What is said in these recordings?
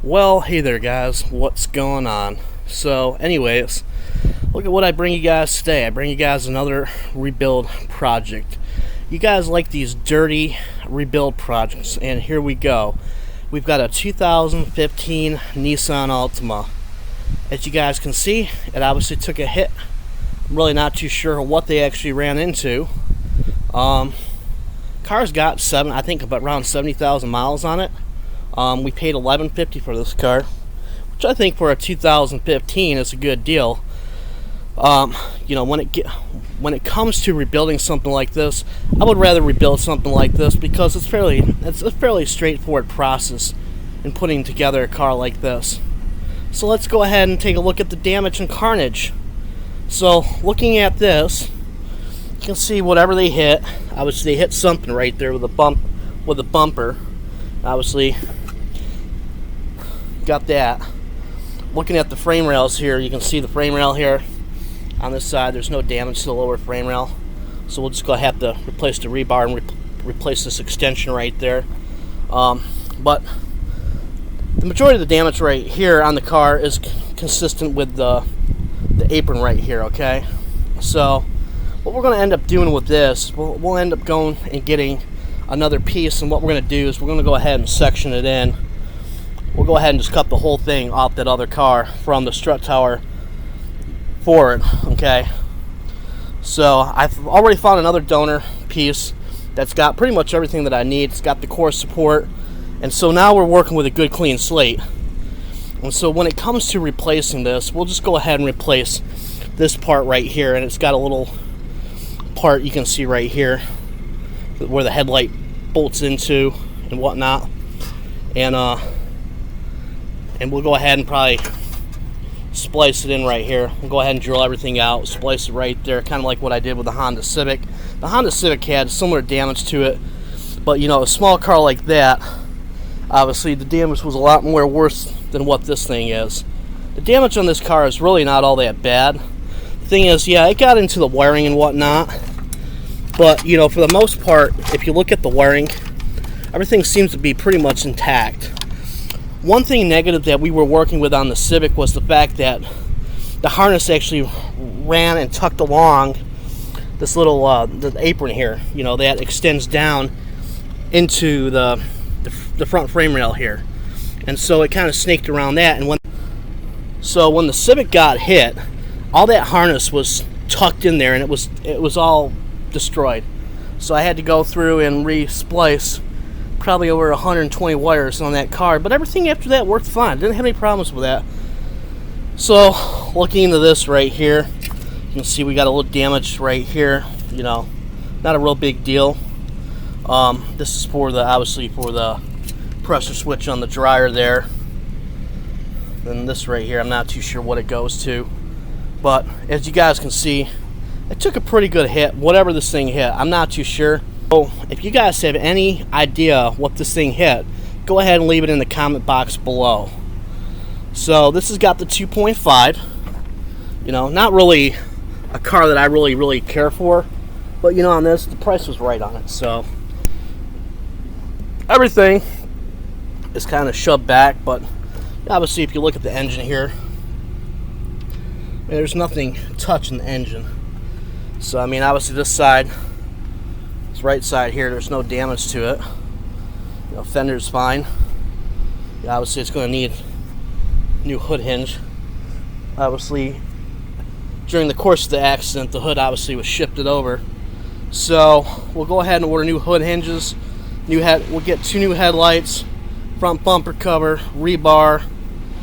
Well, hey there, guys. What's going on? So, anyways, look at what I bring you guys today. I bring you guys another rebuild project. You guys like these dirty rebuild projects, and here we go. We've got a 2015 Nissan Altima. As you guys can see, it obviously took a hit. I'm really not too sure what they actually ran into. Car's got I think about around 70,000 miles on it. We paid $11.50 for this car, which I think for a 2015 is a good deal. When it comes to rebuilding something like this, I would rather rebuild something like this because it's a fairly straightforward process in putting together a car like this. So let's go ahead and take a look at the damage and carnage. So looking at this, you can see whatever they hit. Obviously, they hit something right there with a bumper. Obviously, got that. Looking at the frame rails here, you can see the frame rail here on this side. There's no damage to the lower frame rail, so we'll just go have to replace the rebar and replace this extension right there. But the majority of the damage right here on the car is consistent with the apron right here. Okay, so what we're going to end up doing with this, we'll end up going and getting another piece, and what we're going to do is we're going to go ahead and section it in. We'll go ahead and just cut the whole thing off that other car from the strut tower forward. Okay, so I've already found another donor piece that's got pretty much everything that I need. It's got the core support, and so now we're working with a good clean slate. And so when it comes to replacing this, we'll just go ahead and replace this part right here, and it's got a little part you can see right here where the headlight bolts into and whatnot, and we'll go ahead and probably splice it in right here. We'll go ahead and drill everything out, splice it right there, kind of like what I did with the Honda Civic. The Honda Civic had similar damage to it, but a small car like that, obviously the damage was a lot more worse than what this thing is. The damage on this car is really not all that bad. The thing is, yeah, it got into the wiring and whatnot, but for the most part, if you look at the wiring, everything seems to be pretty much intact. One thing negative that we were working with on the Civic was the fact that the harness actually ran and tucked along this little the apron here, that extends down into the front frame rail here, and so it kind of snaked around that. And when the Civic got hit, all that harness was tucked in there, and it was all destroyed. So I had to go through and re-splice probably over 120 wires on that car, but everything after that worked fine. Didn't have any problems with that. So looking into this right here, you can see we got a little damage right here. Not a real big deal. This is obviously for the pressure switch on the dryer there. Then this right here, I'm not too sure what it goes to, but as you guys can see, it took a pretty good hit. Whatever this thing hit, I'm not too sure. So if you guys have any idea what this thing hit, go ahead and leave it in the comment box below. So this has got the 2.5. Not really a car that I really care for, but on this, the price was right on it. So everything is kind of shoved back, but obviously if you look at the engine here, there's nothing touching the engine. So obviously this side, this right side here, there's no damage to it. Fender's fine. Obviously it's going to need a new hood hinge. Obviously during the course of the accident, the hood obviously was shifted over. So we'll go ahead and order new hood hinges. We'll get 2 new headlights, front bumper cover, rebar,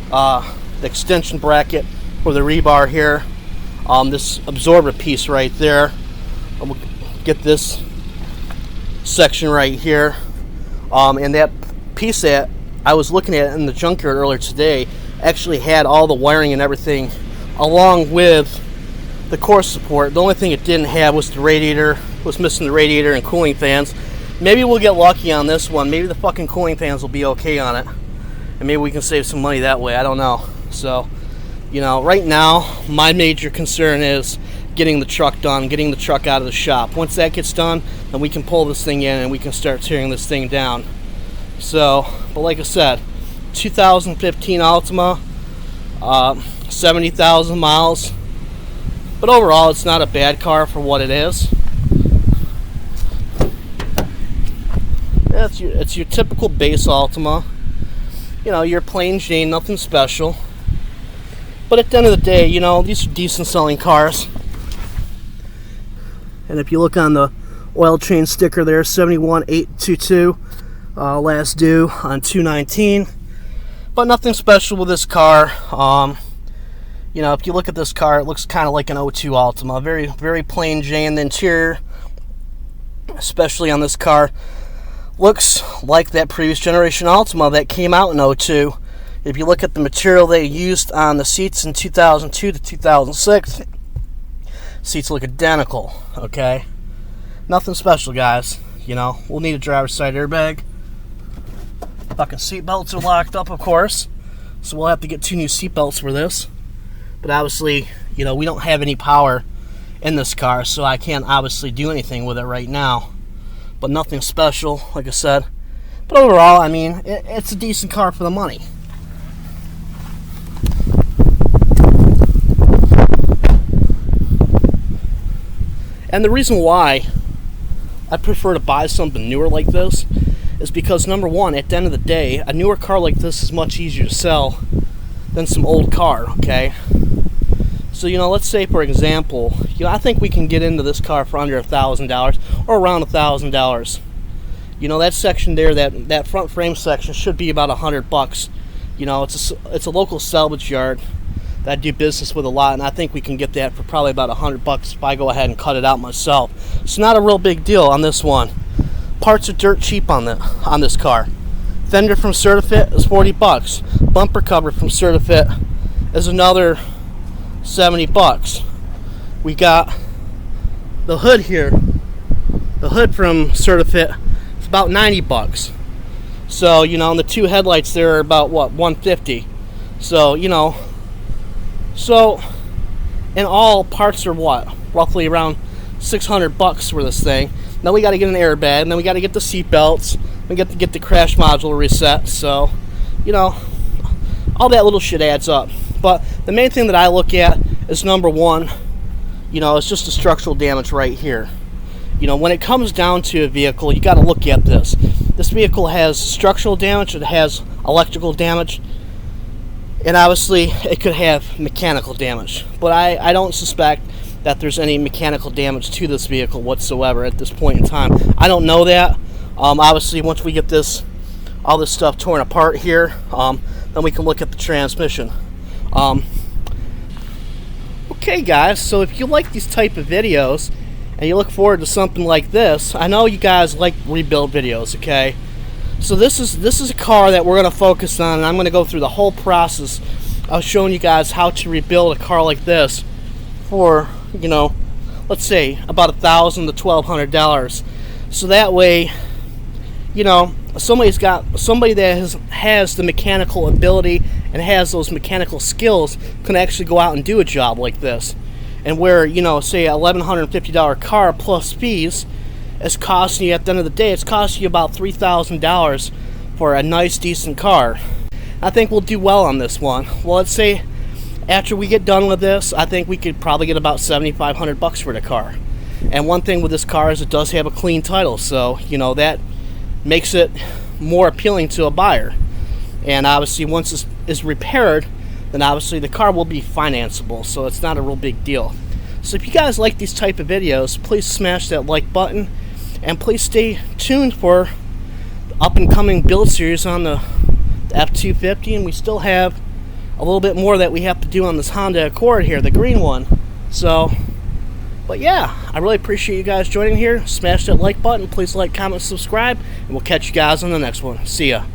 the extension bracket for the rebar here, this absorber piece right there. We'll get this section right here, and that piece that I was looking at in the junkyard earlier today actually had all the wiring and everything along with the core support. The only thing it didn't have was the radiator, was missing the radiator and cooling fans. Maybe we'll get lucky on this one. Maybe the fucking cooling fans will be okay on it, and maybe we can save some money that way. I don't know. So right now my major concern is getting the truck done, getting the truck out of the shop. Once that gets done, then we can pull this thing in and we can start tearing this thing down. So, but like I said, 2015 Altima, 70,000 miles. But overall, it's not a bad car for what it is. Yeah, it's your typical base Altima. You know, your plain Jane, nothing special. But at the end of the day, you know, these are decent selling cars. And if you look on the oil change sticker there, 71822, last due on 2/19. But nothing special with this car. You know, if you look at this car, it looks kind of like an 02 Altima. Very, very plain Jane. The interior, especially on this car, looks like that previous generation Altima that came out in 02. If you look at the material they used on the seats in 2002 to 2006, seats look identical, okay? Nothing special, guys. You know, we'll need a driver's side airbag. Fucking seat belts are locked up, of course, so we'll have to get 2 new seat belts for this. But obviously, you know, we don't have any power in this car, so I can't obviously do anything with it right now. But nothing special, like I said. But overall, I mean, it's a decent car for the money. And the reason why I prefer to buy something newer like this is because, number one, at the end of the day, a newer car like this is much easier to sell than some old car, okay? So, you know, let's say, for example, you know, I think we can get into this car for under $1,000 or around $1,000. You know, that section there, that front frame section should be about $100. You know, it's a local salvage yard that I do business with a lot, and I think we can get that for probably about $100 if I go ahead and cut it out myself. It's not a real big deal on this one. Parts are dirt cheap on this car. Fender from Certifit is $40. Bumper cover from Certifit is another $70. We got the hood here. The hood from Certifit is about $90. So, you know, and the 2 headlights there are about, what, $150. So, you know, so in all, parts are what, roughly around $600 for this thing. Then we got to get an airbag, and then we got to get the seat belts, we got to get the crash module reset. So, you know, all that little shit adds up. But the main thing that I look at is, number one, you know, it's just the structural damage right here. You know, when it comes down to a vehicle, you got to look at this. This vehicle has structural damage, it has electrical damage, and obviously it could have mechanical damage. But I don't suspect that there's any mechanical damage to this vehicle whatsoever at this point in time. I don't know that. Obviously, once we get all this stuff torn apart here, then we can look at the transmission. Okay, guys, so if you like these type of videos and you look forward to something like this, I know you guys like rebuild videos, okay? So this is a car that we're going to focus on, and I'm going to go through the whole process of showing you guys how to rebuild a car like this for, you know, let's say about $1,000 to $1,200. So that way, you know, somebody that has the mechanical ability and has those mechanical skills can actually go out and do a job like this. And where, you know, say a $1,150 car plus fees is costing you, at the end of the day, it's costing you about $3,000 for a nice, decent car. I think we'll do well on this one. Well, let's say after we get done with this, I think we could probably get about $7,500 for the car. And one thing with this car is it does have a clean title, so, you know, that makes it more appealing to a buyer. And obviously, once this is repaired, then obviously the car will be financeable, so it's not a real big deal. So if you guys like these type of videos, please smash that like button, and please stay tuned for the up and coming build series on the F250, and we still have a little bit more that we have to do on this Honda Accord here, the green one. So, but yeah, I really appreciate you guys joining here. Smash that like button, please like, comment, subscribe, and we'll catch you guys on the next one. See ya.